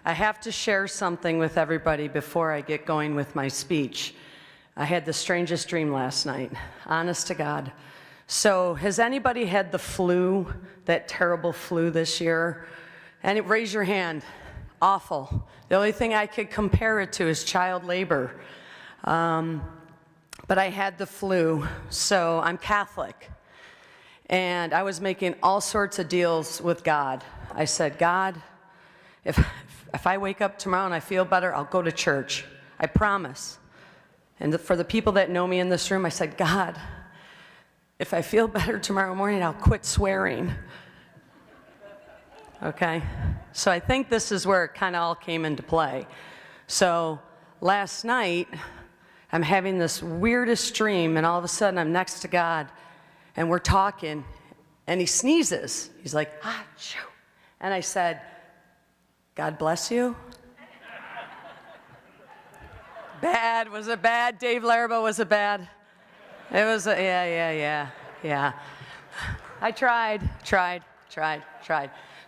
I have to share something with everybody before I get going with my speech. I had the strangest dream last night, honest to God. So has anybody had the flu, that terrible flu this year? And raise your hand. Awful. The only thing I could compare it to is child labor. But I had the flu, so I'm Catholic. And I was making all sorts of deals with God. I said, God, if I wake up tomorrow and I feel better, I'll go to church. I promise. And for the people that know me in this room, I said, God, if I feel better tomorrow morning, I'll quit swearing. Okay? So I think this is where it kind of all came into play. So last night, I'm having this weirdest dream, and all of a sudden I'm next to God, and we're talking, and he sneezes. He's like, ah, shoo. And I said, God bless you. Bad. Was it bad? Dave Larraba, was it bad? It was, yeah. I tried.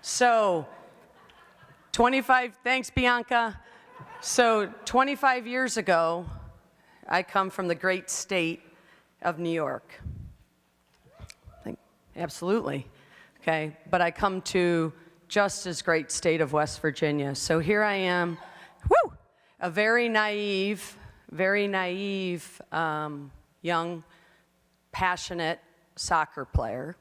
So, 25, thanks, Bianca. So, 25 years ago, I come from the great state of New York. Absolutely. Okay, but I come to just as great state of West Virginia. So here I am, a very naive, young, passionate soccer player,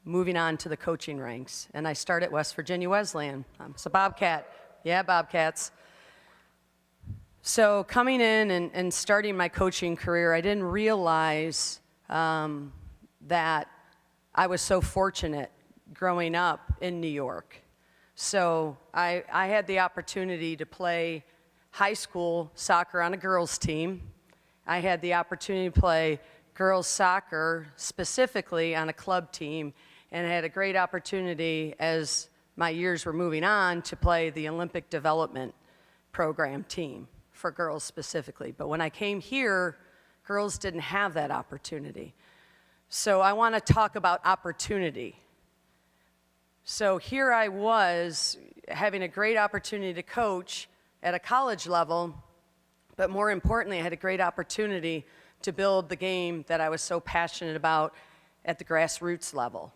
moving on to the coaching ranks. And I start at West Virginia Wesleyan. I'm a Bobcat. Yeah, Bobcats. So coming in and starting my coaching career, I didn't realize that I was so fortunate growing up in New York. So I had the opportunity to play high school soccer on a girls' team. I had the opportunity to play girls' soccer specifically on a club team, and I had a great opportunity as my years were moving on to play the Olympic Development Program team for girls specifically. But when I came here, girls didn't have that opportunity. So I want to talk about opportunity. So here I was having a great opportunity to coach at a college level, but more importantly, I had a great opportunity to build the game that I was so passionate about at the grassroots level.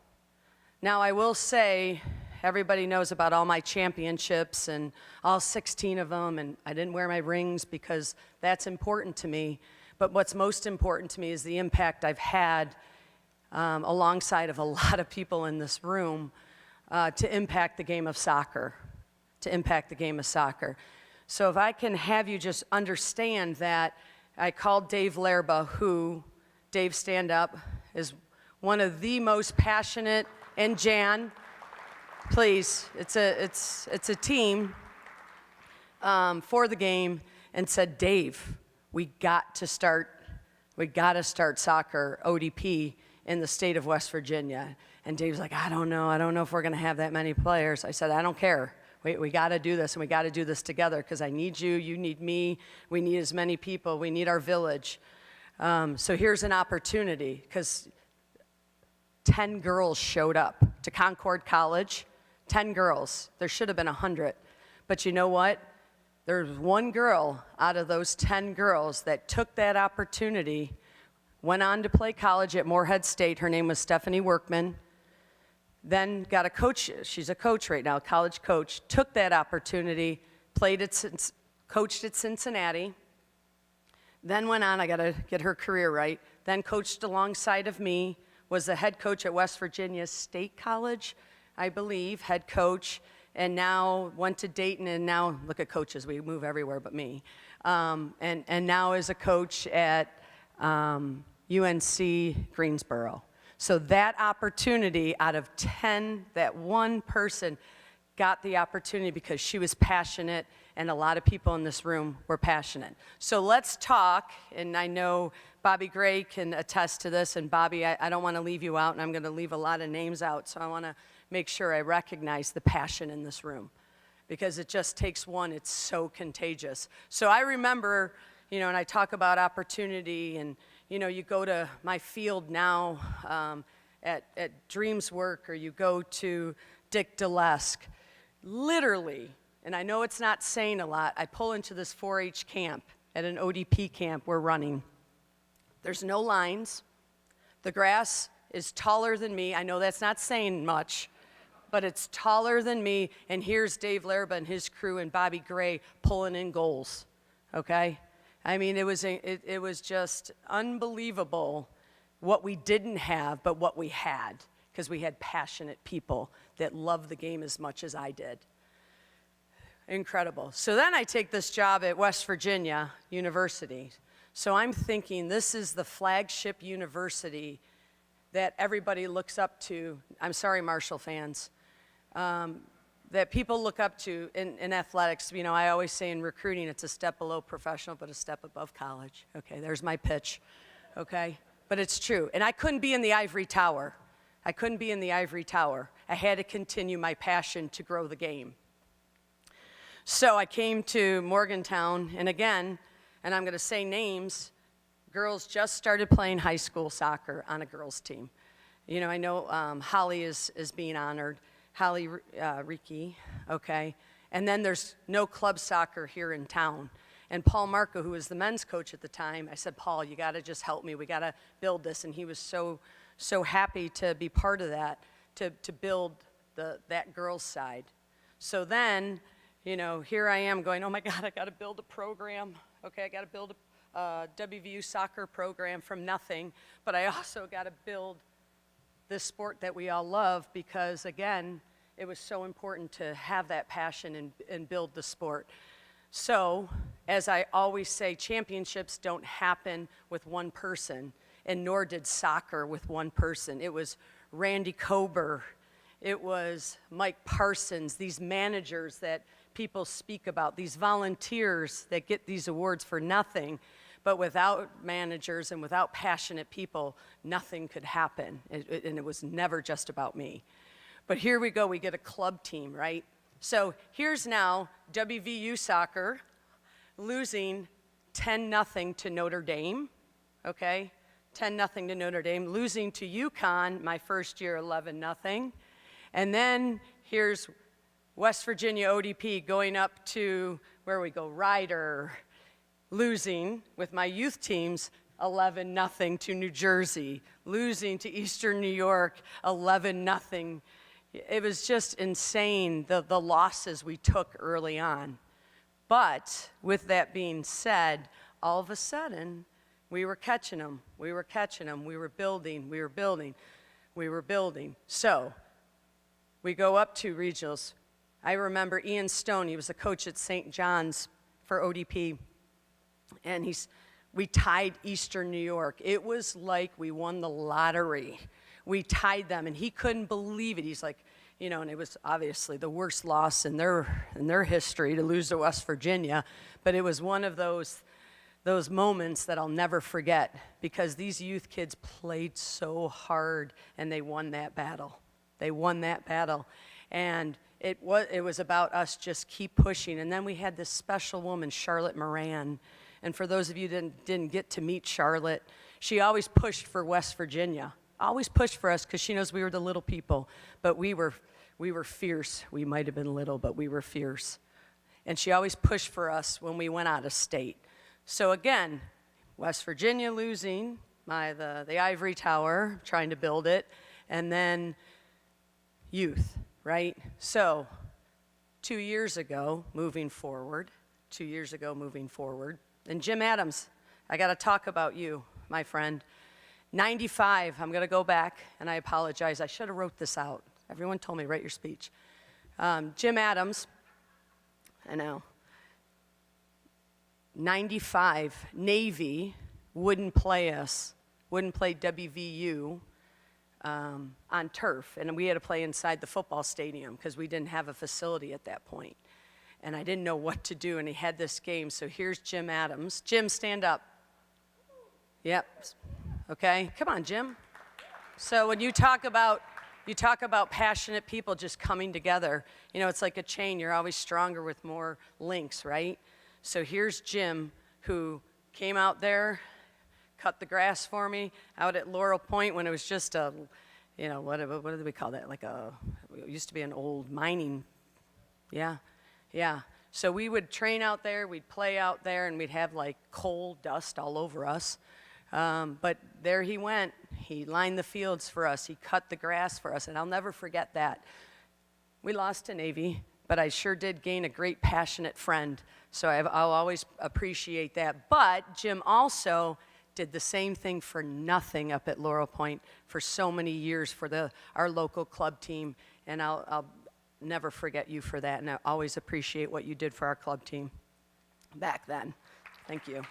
Now I will say, everybody knows about all my championships and all 16 of them, and I didn't wear my rings because that's important to me, but what's most important to me is the impact I've had alongside of a lot of people in this room to impact the game of soccer, So if I can have you just understand that I called Dave Larraba, who, Dave, stand up, is one of the most passionate, and Jan, please, it's a team for the game, and said, Dave, we got to start soccer ODP in the state of West Virginia. And Dave's like, I don't know if we're gonna have that many players. I said, I don't care. We gotta do this, and we gotta do this together, because I need you, you need me, we need as many people, we need our village. So here's an opportunity, because 10 girls showed up to Concord College, 10 girls. There should have been 100. But you know what? There's one girl out of those 10 girls that took that opportunity, went on to play college at Morehead State. Her name was Stephanie Workman. Then got a coach, she's a coach right now, college coach, took that opportunity, coached at Cincinnati, then went on, I gotta get her career right, then coached alongside of me, was the head coach at West Virginia State College, I believe, head coach, and now went to Dayton, and now, look at coaches, we move everywhere but me, and now is a coach at UNC Greensboro. So that opportunity out of 10, that one person got the opportunity because she was passionate, and a lot of people in this room were passionate. So let's talk, and I know Bobby Gray can attest to this, and Bobby, I don't want to leave you out, and I'm going to leave a lot of names out, so I want to make sure I recognize the passion in this room, because it just takes one. It's so contagious. So I remember, and I talk about opportunity, and, you go to my field now at Dreams Work, or you go to Dick Delesk, literally, and I know it's not saying a lot, I pull into this 4-H camp at an ODP camp we're running. There's no lines. The grass is taller than me. I know that's not saying much, but it's taller than me, and here's Dave Laraba and his crew and Bobby Gray pulling in goals, okay? I mean, it was just unbelievable what we didn't have, but what we had, because we had passionate people that loved the game as much as I did. Incredible. So then I take this job at West Virginia University. So I'm thinking, this is the flagship university that everybody looks up to. I'm sorry, Marshall fans. That people look up to in athletics. I always say in recruiting, it's a step below professional, but a step above college. Okay, there's my pitch, okay? But it's true. And I couldn't be in the ivory tower. I couldn't be in the ivory tower. I had to continue my passion to grow the game. So I came to Morgantown, and again, and I'm going to say names, girls just started playing high school soccer on a girls' team. I know Holly is being honored. Holly Riki, okay? And then there's no club soccer here in town. And Paul Marco, who was the men's coach at the time, I said, Paul, you got to just help me. We got to build this. And he was so happy to be part of that, to build that girls' side. So then, here I am going, oh my God, I got to build a program. Okay, I got to build a WVU soccer program from nothing. But I also got to build this sport that we all love, because again, it was so important to have that passion and build the sport. So, as I always say, championships don't happen with one person, and nor did soccer with one person. It was Randy Kober, it was Mike Parsons, these managers that people speak about, these volunteers that get these awards for nothing. But without managers and without passionate people, nothing could happen. And it was never just about me. But here we go, we get a club team, right? So here's now WVU soccer losing 10-0 to Notre Dame, okay? 10-0 to Notre Dame, losing to UConn my first year 11-0. And then here's West Virginia ODP going up to, where we go, Ryder, losing with my youth teams 11-0 to New Jersey, losing to Eastern New York 11-0. It was just insane, the losses we took early on. But with that being said, all of a sudden, we were catching them. We were catching them. We were building. We were building. We were building. So we go up to regionals. I remember Ian Stone. He was the coach at St. John's for ODP. And we tied Eastern New York. It was like we won the lottery. We tied them, and he couldn't believe it. He's like, and it was obviously the worst loss in their history to lose to West Virginia. But it was one of those moments that I'll never forget, because these youth kids played so hard, and they won that battle. They won that battle. And it was about us just keep pushing. And then we had this special woman, Charlotte Moran. And for those of you who didn't get to meet Charlotte, she always pushed for West Virginia. Always pushed for us, because she knows we were the little people. But we were fierce. We might have been little, but we were fierce. And she always pushed for us when we went out of state. So again, West Virginia losing, the ivory tower, trying to build it, and then youth, right? So 2 years ago, moving forward, and Jim Adams, I got to talk about you, my friend. 95, I'm going to go back, and I apologize. I should have wrote this out. Everyone told me, write your speech. Jim Adams, I know. 95, Navy wouldn't play WVU on turf, and we had to play inside the football stadium because we didn't have a facility at that point. And I didn't know what to do, and he had this game. So here's Jim Adams. Jim, stand up. Yep. Okay, come on, Jim. So when you talk about You talk about passionate people just coming together. You know, it's like a chain. You're always stronger with more links, right? So here's Jim, who came out there, cut the grass for me out at Laurel Point when it was just a, you know, what did we call that? Like it used to be an old mining, yeah. So we would train out there, we'd play out there, and we'd have like coal dust all over us. But there he went. He lined the fields for us. He cut the grass for us, and I'll never forget that. We lost to Navy, but I sure did gain a great, passionate friend. So I'll always appreciate that. But Jim also did the same thing for nothing up at Laurel Point for so many years for our local club team, and I'll never forget you for that, and I always appreciate what you did for our club team back then. Thank you.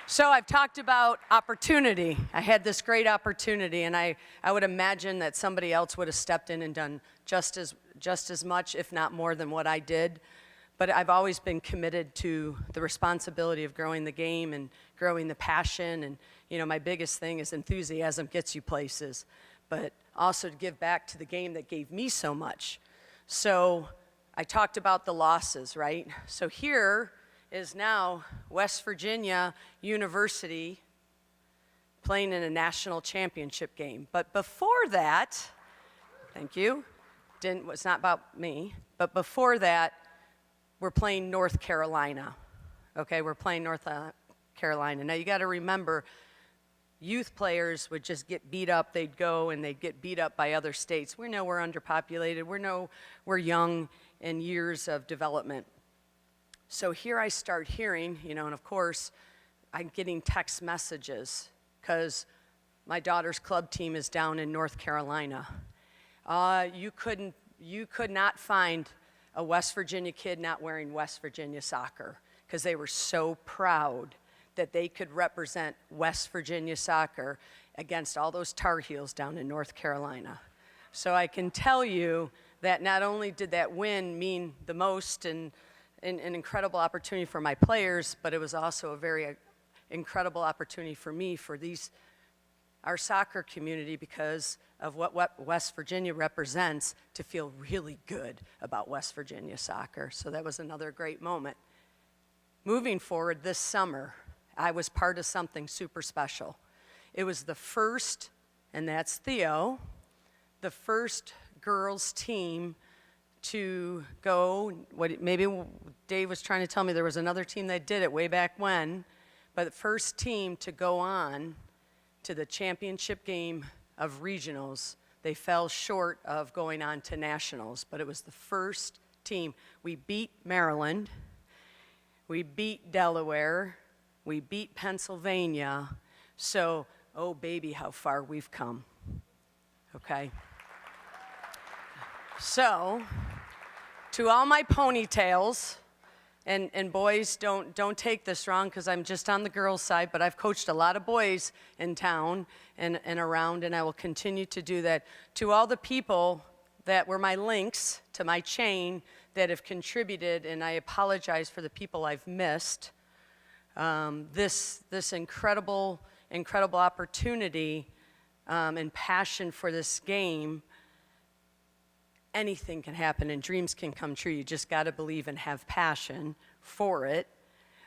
So I've talked about opportunity. I had this great opportunity, and I would imagine that somebody else would have stepped in and done just as much, if not more, than what I did. But I've always been committed to the responsibility of growing the game and growing the passion. And, you know, my biggest thing is enthusiasm gets you places, but also to give back to the game that gave me so much. So I talked about the losses, right? So here is now West Virginia University playing in a national championship game. But before that, thank you, it's not about me, but before that, we're playing North Carolina. Okay, we're playing North Carolina. Now you gotta remember, youth players would just get beat up, they'd go and they'd get beat up by other states. We know we're underpopulated, we're young in years of development. So here I start hearing, you know, and of course, I'm getting text messages because my daughter's club team is down in North Carolina. You could not find a West Virginia kid not wearing West Virginia soccer because they were so proud that they could represent West Virginia soccer against all those Tar Heels down in North Carolina. So I can tell you that not only did that win mean the most and an incredible opportunity for my players, but it was also a very incredible opportunity for me, for our soccer community, because of what West Virginia represents, to feel really good about West Virginia soccer. So that was another great moment. Moving forward this summer, I was part of something super special. It was the first, and that's Theo, the first girls team to go, maybe Dave was trying to tell me there was another team that did it way back when, but the first team to go on to the championship game of regionals. They fell short of going on to nationals, but it was the first team. We beat Maryland, we beat Delaware, we beat Pennsylvania, so, oh baby, how far we've come, okay? So, to all my ponytails, and boys, don't take this wrong because I'm just on the girls' side, but I've coached a lot of boys in town and around, and I will continue to do that. To all the people that were my links to my chain that have contributed, and I apologize for the people I've missed, this incredible opportunity and passion for this game. Anything can happen and dreams can come true. You just got to believe and have passion for it.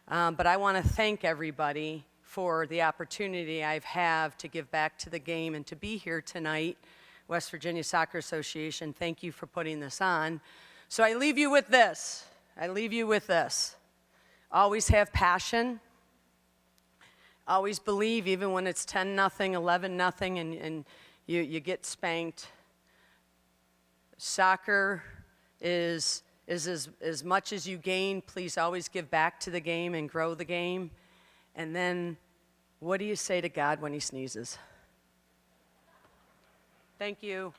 But I want to thank everybody for the opportunity I have to give back to the game and to be here tonight. West Virginia Soccer Association, thank you for putting this on. So I leave you with this. Always have passion. Always believe, even when it's 10-0, 11-0, and you get spanked. Soccer is as much as you gain. Please always give back to the game and grow the game. And then, what do you say to God when he sneezes? Thank you.